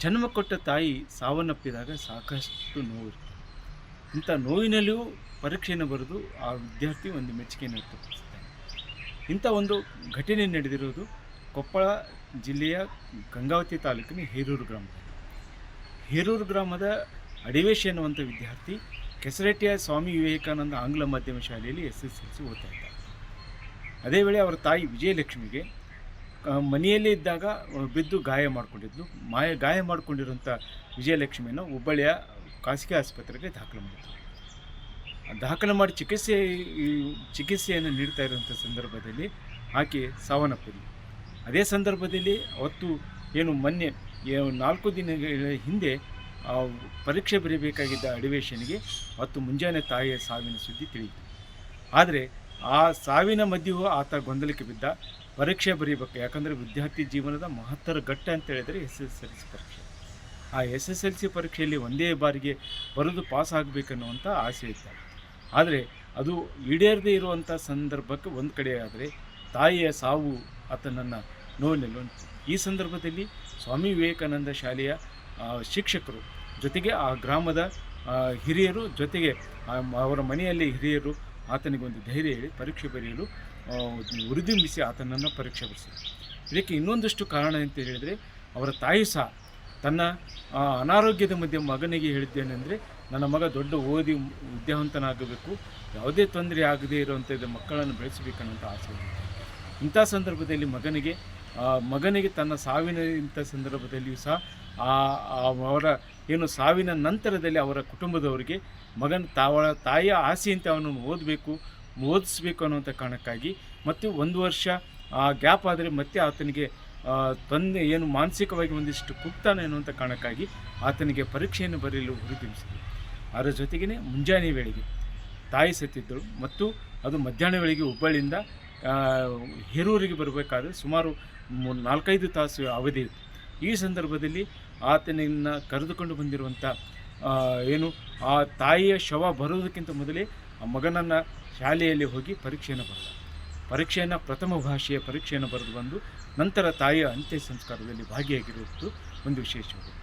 ಜನ್ಮ ಕೊಟ್ಟ ತಾಯಿ ಸಾವನ್ನಪ್ಪಿದಾಗ ಸಾಕಷ್ಟು ನೋವಿರುತ್ತೆ. ಇಂಥ ನೋವಿನಲ್ಲಿಯೂ ಪರೀಕ್ಷೆಯನ್ನು ಬರೆದು ಆ ವಿದ್ಯಾರ್ಥಿ ಒಂದು ಮೆಚ್ಚುಗೆಯನ್ನು ವ್ಯಕ್ತಪಡಿಸ್ತಾನೆ. ಇಂಥ ಒಂದು ಘಟನೆ ನಡೆದಿರುವುದು ಕೊಪ್ಪಳ ಜಿಲ್ಲೆಯ ಗಂಗಾವತಿ ತಾಲೂಕಿನ ಹೇರೂರು ಗ್ರಾಮದಲ್ಲಿ. ಹೇರೂರು ಗ್ರಾಮದ ಅಡಿವೇಶ್ ಎನ್ನುವಂಥ ವಿದ್ಯಾರ್ಥಿ ಕೆಸರಟ್ಟಿಯ ಸ್ವಾಮಿ ವಿವೇಕಾನಂದ ಆಂಗ್ಲ ಮಾಧ್ಯಮ ಶಾಲೆಯಲ್ಲಿ SSLC ಓದ್ತಾ ಇದ್ದ. ಅದೇ ವೇಳೆ ಅವರ ತಾಯಿ ವಿಜಯಲಕ್ಷ್ಮಿಗೆ ಮನೆಯಲ್ಲೇ ಇದ್ದಾಗ ಬಿದ್ದು ಗಾಯ ಮಾಡಿಕೊಂಡಿದ್ದು. ಗಾಯ ಮಾಡಿಕೊಂಡಿರುವಂಥ ವಿಜಯಲಕ್ಷ್ಮಿಯನ್ನು ಹುಬ್ಬಳ್ಳಿಯ ಖಾಸಗಿ ಆಸ್ಪತ್ರೆಗೆ ದಾಖಲು ಮಾಡಿದ್ರು. ದಾಖಲು ಮಾಡಿ ಚಿಕಿತ್ಸೆಯನ್ನು ನೀಡ್ತಾ ಇರುವಂಥ ಸಂದರ್ಭದಲ್ಲಿ ಆಕೆ ಸಾವನ್ನಪ್ಪಿದ್ಲು. ಅದೇ ಸಂದರ್ಭದಲ್ಲಿ ಅವತ್ತು ಮೊನ್ನೆ 4 ದಿನಗಳ ಹಿಂದೆ ಪರೀಕ್ಷೆ ಬರೀಬೇಕಾಗಿದ್ದ ಅಡಿವೇಶನಿಗೆ ಅವತ್ತು ಮುಂಜಾನೆ ತಾಯಿಯ ಸಾವಿನ ಸುದ್ದಿ ತಿಳಿಯಿತು. ಆದರೆ ಆ ಸಾವಿನ ಮಧ್ಯೆಯೂ ಆತ ಗೊಂದಲಕ್ಕೆ ಬಿದ್ದ. ಪರೀಕ್ಷೆ ಬರೀಬೇಕು, ಯಾಕಂದರೆ ವಿದ್ಯಾರ್ಥಿ ಜೀವನದ ಮಹತ್ತರ ಘಟ್ಟ ಅಂತ ಹೇಳಿದರೆ SSLC ಪರೀಕ್ಷೆ. ಆ SSLC ಪರೀಕ್ಷೆಯಲ್ಲಿ ಒಂದೇ ಬಾರಿಗೆ ಬರೆದು ಪಾಸ್ ಆಗಬೇಕನ್ನುವಂಥ ಆಸೆ ಇತ್ತು. ಆದರೆ ಅದು ಈಡೇರದೇ ಇರುವಂಥ ಸಂದರ್ಭಕ್ಕೆ ಒಂದು ಕಡೆ ಆದರೆ ತಾಯಿಯ ಸಾವು ಆತನನ್ನು ನೋವಿನಲ್ಲಿ. ಈ ಸಂದರ್ಭದಲ್ಲಿ ಸ್ವಾಮಿ ವಿವೇಕಾನಂದ ಶಾಲೆಯ ಶಿಕ್ಷಕರು ಜೊತೆಗೆ ಆ ಗ್ರಾಮದ ಹಿರಿಯರು ಜೊತೆಗೆ ಅವರ ಮನೆಯಲ್ಲಿ ಹಿರಿಯರು ಆತನಿಗೊಂದು ಧೈರ್ಯ ಹೇಳಿ ಪರೀಕ್ಷೆ ಬರೆಯಲು ಉರಿದುಂಬಿಸಿ ಆತನನ್ನು ಪರೀಕ್ಷೆ ಬರೆಸಿದರು. ಇದಕ್ಕೆ ಇನ್ನೊಂದಷ್ಟು ಕಾರಣ ಅಂತ ಹೇಳಿದರೆ ಅವರ ತಾಯಿ ಸಹ ತನ್ನ ಅನಾರೋಗ್ಯದ ಮಧ್ಯೆ ಮಗನಿಗೆ ಹೇಳಿದ್ದೇನೆಂದರೆ, ನನ್ನ ಮಗ ದೊಡ್ಡ ಓದಿ ವಿದ್ಯಾವಂತನಾಗಬೇಕು, ಯಾವುದೇ ತೊಂದರೆ ಆಗದೇ ಇರುವಂಥ ಮಕ್ಕಳನ್ನು ಬೆಳೆಸಬೇಕನ್ನುವಂಥ ಆಸೆ ಇದೆ. ಇಂಥ ಸಂದರ್ಭದಲ್ಲಿ ಮಗನಿಗೆ ತನ್ನ ಸಾವಿನ ಇಂಥ ಸಂದರ್ಭದಲ್ಲಿಯೂ ಸಹ ಅವರ ಸಾವಿನ ನಂತರದಲ್ಲಿ ಅವರ ಕುಟುಂಬದವರಿಗೆ ತಾಯಿಯ ಆಸೆಯಂತೆ ಅವನನ್ನು ಓದಿಸಬೇಕು ಅನ್ನುವಂಥ ಕಾರಣಕ್ಕಾಗಿ ಮತ್ತು 1 ವರ್ಷ ಗ್ಯಾಪ್ ಆದರೆ ಮತ್ತೆ ಆತನಿಗೆ ಮಾನಸಿಕವಾಗಿ ಒಂದಿಷ್ಟು ಕುಗ್ತಾನೆ ಅನ್ನುವಂಥ ಕಾರಣಕ್ಕಾಗಿ ಆತನಿಗೆ ಪರೀಕ್ಷೆಯನ್ನು ಬರೆಯಲು ಹುರಿದುಂಬಿಸಿದರು. ಅದರ ಜೊತೆಗೇ ಮುಂಜಾನೆ ವೇಳೆಗೆ ತಾಯಿ ಸತ್ತಿದ್ದಳು ಮತ್ತು ಅದು ಮಧ್ಯಾಹ್ನ ವೇಳೆಗೆ ಹುಬ್ಬಳ್ಳಿಯಿಂದ ಹೇರೂರಿಗೆ ಬರಬೇಕಾದ್ರೆ ಸುಮಾರು 4-5 ತಾಸು ಅವಧಿ ಇತ್ತು. ಈ ಸಂದರ್ಭದಲ್ಲಿ ಆತನನ್ನು ಕರೆದುಕೊಂಡು ಬಂದಿರುವಂಥ ಆ ತಾಯಿಯ ಶವ ಬರೋದಕ್ಕಿಂತ ಮೊದಲೇ ಆ ಮಗನನ್ನು ಶಾಲೆಯಲ್ಲಿ ಹೋಗಿ ಪರೀಕ್ಷೆಯನ್ನು ಪ್ರಥಮ ಭಾಷೆಯ ಪರೀಕ್ಷೆಯನ್ನು ಬರೆದು ಬಂದು ನಂತರ ತಾಯಿಯ ಅಂತ್ಯ ಸಂಸ್ಕಾರದಲ್ಲಿ ಭಾಗಿಯಾಗಿರುವುದು ಒಂದು ವಿಶೇಷವಾಗಿದೆ.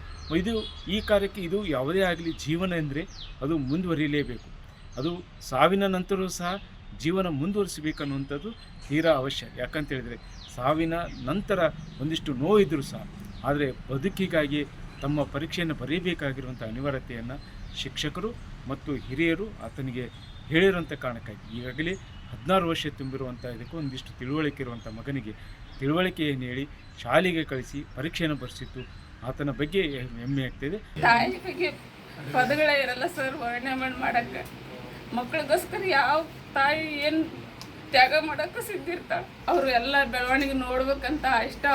ಈ ಕಾರ್ಯಕ್ಕೆ ಯಾವುದೇ ಆಗಲಿ ಜೀವನ ಎಂದರೆ ಅದು ಮುಂದುವರಿಯಲೇಬೇಕು. ಅದು ಸಾವಿನ ನಂತರವೂ ಸಹ ಜೀವನ ಮುಂದುವರಿಸಬೇಕನ್ನುವಂಥದ್ದು ತೀರಾ ಅವಶ್ಯ. ಯಾಕಂತೇಳಿದರೆ ಸಾವಿನ ನಂತರ ಒಂದಿಷ್ಟು ನೋವಿದ್ದರೂ ಸಹ ಆದರೆ ಬದುಕಿಗಾಗಿ ತಮ್ಮ ಪರೀಕ್ಷೆಯನ್ನು ಬರೀಬೇಕಾಗಿರುವಂಥ ಅನಿವಾರ್ಯತೆಯನ್ನು ಶಿಕ್ಷಕರು ಮತ್ತು ಹಿರಿಯರು ಆತನಿಗೆ ಹೇಳಿರುವಂಥ ಕಾರಣಕ್ಕಾಗಿ ಈಗಾಗಲೇ 16 ವರ್ಷ ತುಂಬಿರುವಂಥ ಇದಕ್ಕೆ ಒಂದಿಷ್ಟು ತಿಳುವಳಿಕೆ ಇರುವಂಥ ಮಗನಿಗೆ ತಿಳುವಳಿಕೆಯನ್ನು ಹೇಳಿ ಶಾಲೆಗೆ ಕಳಿಸಿ ಪರೀಕ್ಷೆಯನ್ನು ಬರೆಸಿತ್ತು. ಆತನ ಬಗ್ಗೆ ಹೆಮ್ಮೆ ಆಗ್ತಿದೆ. ತಾಯಿ ಬಗ್ಗೆ ಪದಗಳೇ ಇರಲ್ಲ ಸರ್, ವರ್ಣನೆ ಮಾಡೋಕ್ಕೆ. ಮಕ್ಕಳಿಗೋಸ್ಕರ ಯಾವ ತಾಯಿ ಏನು ತ್ಯಾಗ ಮಾಡೋಕ್ಕೂ ಸಿದ್ಧಿರ್ತಾಳೆ. ಅವರು ಎಲ್ಲ ಬೆಳವಣಿಗೆ ನೋಡ್ಬೇಕಂತ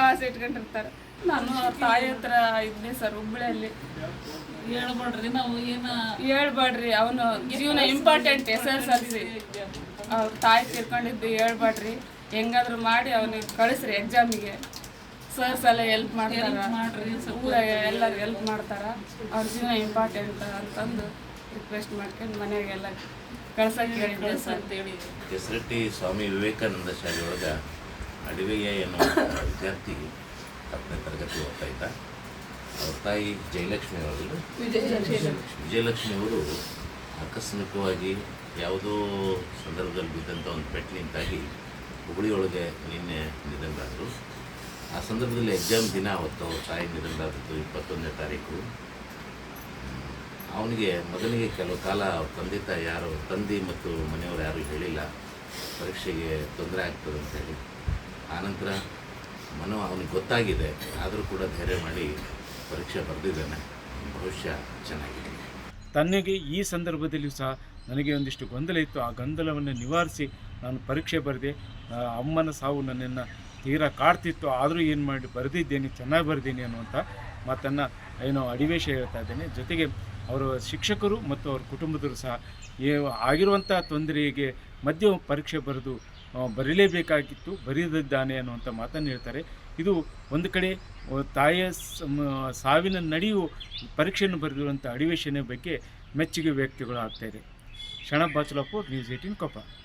ಆಸೆ ಇಟ್ಕೊಂಡಿರ್ತಾರೆ. ನಾನು ತಾಯಿ ಹತ್ರ ಇದ್ದೆ ಸರ್ ಹುಬ್ಬಳ್ಳಿಯಲ್ಲಿ. ಹೇಳ್ಬೇಡ್ರಿ, ಅವನು ಜೀವನ ಇಂಪಾರ್ಟೆಂಟ್. SSLC ಅವ್ರ ತಾಯಿ ತೀರ್ಕೊಂಡಿದ್ದು ಹೇಳ್ಬೇಡ್ರಿ, ಹೆಂಗಾದ್ರೂ ಮಾಡಿ ಅವನಿಗೆ ಕಳಿಸ್ರಿ ಎಕ್ಸಾಮಿಗೆ. ಸರ್ಸ್ ಎಲ್ಲ ಹೆಲ್ಪ್ ಮಾಡ್ತಾರೆ, ಎಲ್ಲರೂ ಹೆಲ್ಪ್ ಮಾಡ್ತಾರೆ. ಅವ್ರ ಜೀವನ ಇಂಪಾರ್ಟೆಂಟ್ ಅಂತಂದು ರಿಕ್ವೆಸ್ಟ್ ಮಾಡ್ಕೊಂಡು ಮನೆಯಾಗೆಲ್ಲ ಕಳ್ಸಕ್ಕೆ ಹೇಳಿದ್ದೆ ಸರ್ ಅಂತೇಳಿ. ಕೆಸರಟ್ಟಿ ಸ್ವಾಮಿ ವಿವೇಕಾನಂದ ಶಾಲೆಯೊಳಗೆ ಅಡಿವೆಯ ಎನ್ನುವ ವಿದ್ಯಾರ್ಥಿ 10ನೇ ತರಗತಿ ಓದ್ತಾ ಇದ್ದ. ಅವ್ರ ತಾಯಿ ವಿಜಯಲಕ್ಷ್ಮಿ ಅವರು ಆಕಸ್ಮಿಕವಾಗಿ ಯಾವುದೋ ಸಂದರ್ಭದಲ್ಲಿ ಬಿದ್ದಂಥ ಒಂದು ಪೆಟ್ಟಿನಿಂದಾಗಿ ಹುಬ್ಬಳ್ಳಿಯೊಳಗೆ ನಿನ್ನೆ ನಿಧನರಾದರು. ಆ ಸಂದರ್ಭದಲ್ಲಿ ಎಕ್ಸಾಮ್ ದಿನ ಅವತ್ತು ಅವ್ರ ತಾಯಿ ನಿಧನರಾದದ್ದು 21ನೇ ತಾರೀಕು. ಮಗನಿಗೆ ಕೆಲವು ಕಾಲ ಅವ್ರ ತಂದೆ ಮತ್ತು ಮನೆಯವರು ಯಾರೂ ಹೇಳಿಲ್ಲ ಪರೀಕ್ಷೆಗೆ ತೊಂದರೆ ಆಗ್ತದೆ ಅಂತೇಳಿ. ಆನಂತರ ಅವನಿಗೆ ಗೊತ್ತಾಗಿದೆ, ಆದರೂ ಕೂಡ ಧೈರ್ಯ ಮಾಡಿ ಪರೀಕ್ಷೆ ಬರೆದಿದ್ದಾನೆ. ಭವಿಷ್ಯ ಚೆನ್ನಾಗಿದೆ. ತನಗೆ ಈ ಸಂದರ್ಭದಲ್ಲಿಯೂ ಸಹ ನನಗೆ ಒಂದಿಷ್ಟು ಗೊಂದಲ ಇತ್ತು. ಆ ಗೊಂದಲವನ್ನು ನಿವಾರಿಸಿ ನಾನು ಪರೀಕ್ಷೆ ಬರೆದೆ. ಅಮ್ಮನ ಸಾವು ನನ್ನನ್ನು ತೀರಾ ಕಾಡ್ತಿತ್ತು, ಆದರೂ ಬರೆದಿದ್ದೇನೆ, ಚೆನ್ನಾಗಿ ಬರೆದೀನಿ ಅನ್ನುವಂಥ ಮಾತನ್ನು ಅಡಿವೇಶ ಹೇಳ್ತಾ ಇದ್ದೇನೆ. ಜೊತೆಗೆ ಅವರ ಶಿಕ್ಷಕರು ಮತ್ತು ಅವ್ರ ಕುಟುಂಬದವರು ಸಹ ಆಗಿರುವಂಥ ತೊಂದರೆಗೆ ಮಧ್ಯೆ ಪರೀಕ್ಷೆ ಬರೀಲೇಬೇಕಾಗಿತ್ತು, ಬರೆದಿದ್ದಾನೆ ಅನ್ನುವಂಥ ಮಾತನ್ನು ಹೇಳ್ತಾರೆ. ಇದು ಒಂದು ಕಡೆ ತಾಯಿಯ ಸಾವಿನ ನಡೆಯು ಪರೀಕ್ಷೆಯನ್ನು ಬರೆದಿರುವಂಥ ಅಡಿವೇಶನ ಬಗ್ಗೆ ಮೆಚ್ಚುಗೆ ವ್ಯಕ್ತಿಗಳು ಆಗ್ತಾಯಿದೆ. ಶರಣಪ್ಪ ಬಾಚಲಾಪುರ್, ನ್ಯೂಸ್ 18 ಕೊಪ್ಪ.